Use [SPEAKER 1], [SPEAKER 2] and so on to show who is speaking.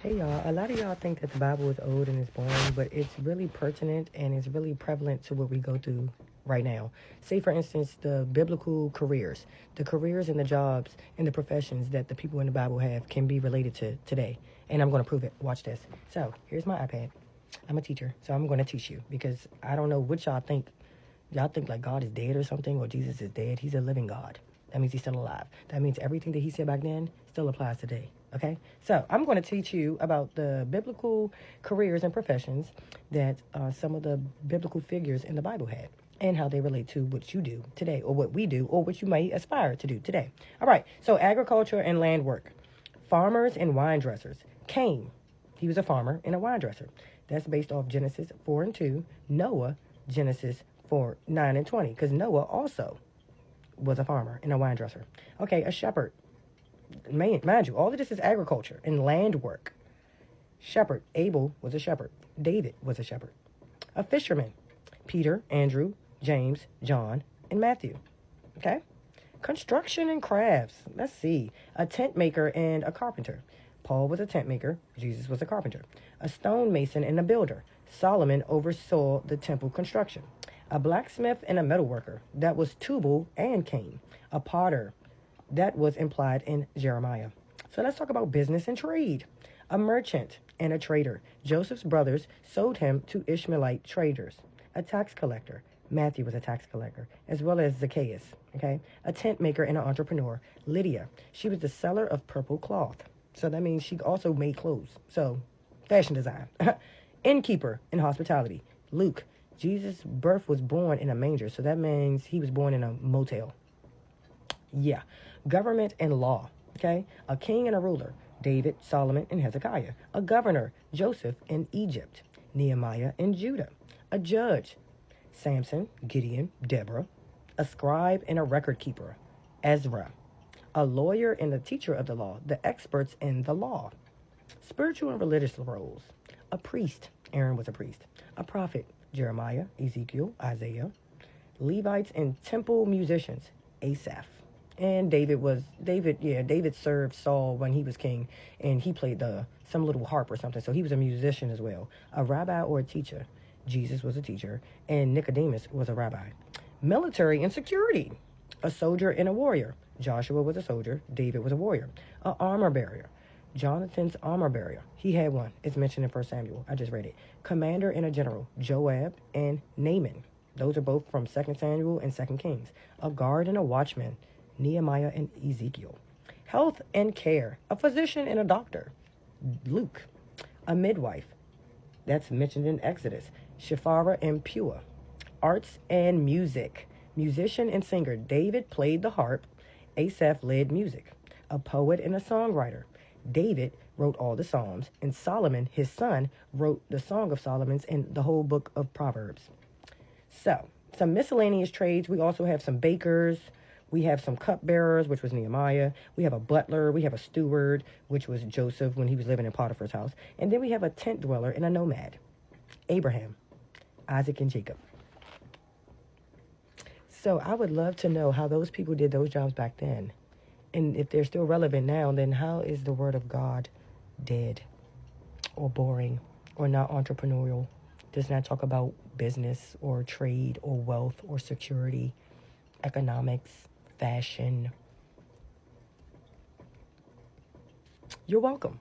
[SPEAKER 1] Hey y'all, a lot of y'all think that the Bible is old and it's boring, but it's really pertinent and it's really prevalent to what we go through right now. Say, for instance, the biblical careers, the careers and the jobs and the professions that the people in the Bible have can be related to today. And I'm going to prove it. Watch this. So, here's my iPad. I'm a teacher, so I'm going to teach you because I don't know what y'all think. Y'all think like God is dead or something, or Jesus is dead. He's a living God. That means he's still alive. That means everything that he said back then still applies today. Okay? So I'm going to teach you about the biblical careers and professions that some of the biblical figures in the Bible had and how they relate to what you do today or what we do or what you might aspire to do today. All right. So agriculture and land work. Farmers and wine dressers. Cain, he was a farmer and a wine dresser. That's based off Genesis 4 and 2. Noah, Genesis 4, 9 and 20. Because Noah also was a farmer and a wine dresser. Okay, a shepherd. Mind you, all of this is agriculture and land work. Shepherd. Abel was a shepherd. David was a shepherd. A fisherman. Peter, Andrew, James, John, and Matthew. Okay? Construction and crafts. Let's see. A tent maker and a carpenter. Paul was a tent maker. Jesus was a carpenter. A stonemason and a builder. Solomon oversaw the temple construction. A blacksmith and a metalworker. That was Tubal and Cain. A potter. That was implied in Jeremiah. So let's talk about business and trade. A merchant and a trader. Joseph's brothers sold him to Ishmaelite traders. A tax collector. Matthew was a tax collector, as well as Zacchaeus. Okay, a tent maker and an entrepreneur. Lydia, she was the seller of purple cloth. So that means she also made clothes. So, fashion design. Innkeeper in hospitality. Luke, Jesus' birth was born in a manger, so that means he was born in a motel. Yeah. Government and law. Okay, a king and a ruler. David, Solomon, and Hezekiah. A governor. Joseph in Egypt. Nehemiah in Judah. A judge. Samson, Gideon, Deborah. A scribe and a record keeper. Ezra. A lawyer and a teacher of the law. The experts in the law. Spiritual and religious roles. A priest. Aaron was a priest. A prophet. Jeremiah, Ezekiel, Isaiah. Levites and temple musicians. Asaph. And David served Saul when he was king, and he played some little harp or something, so he was a musician as well. A rabbi or a teacher. Jesus was a teacher, and Nicodemus was a rabbi. Military and security. A soldier and a warrior. Joshua was a soldier. David was a warrior. A armor bearer. Jonathan's armor bearer. He had one. It's mentioned in 1 Samuel. I just read it. Commander and a general. Joab and Naaman. Those are both from 2 Samuel and 2 Kings. A guard and a watchman. Nehemiah and Ezekiel. Health and care. A physician and a doctor. Luke. A midwife. That's mentioned in Exodus. Shiphrah and Puah. Arts and music. Musician and singer. David played the harp. Asaph led music. A poet and a songwriter. David wrote all the Psalms, and Solomon, his son, wrote the Song of Solomon and the whole book of Proverbs. So, some miscellaneous trades. We also have some bakers. We have some cupbearers, which was Nehemiah. We have a butler. We have a steward, which was Joseph when he was living in Potiphar's house. And then we have a tent dweller and a nomad. Abraham, Isaac, and Jacob. So I would love to know how those people did those jobs back then. And if they're still relevant now, then how is the word of God dead or boring or not entrepreneurial? Does not talk about business or trade or wealth or security, economics, fashion. You're welcome.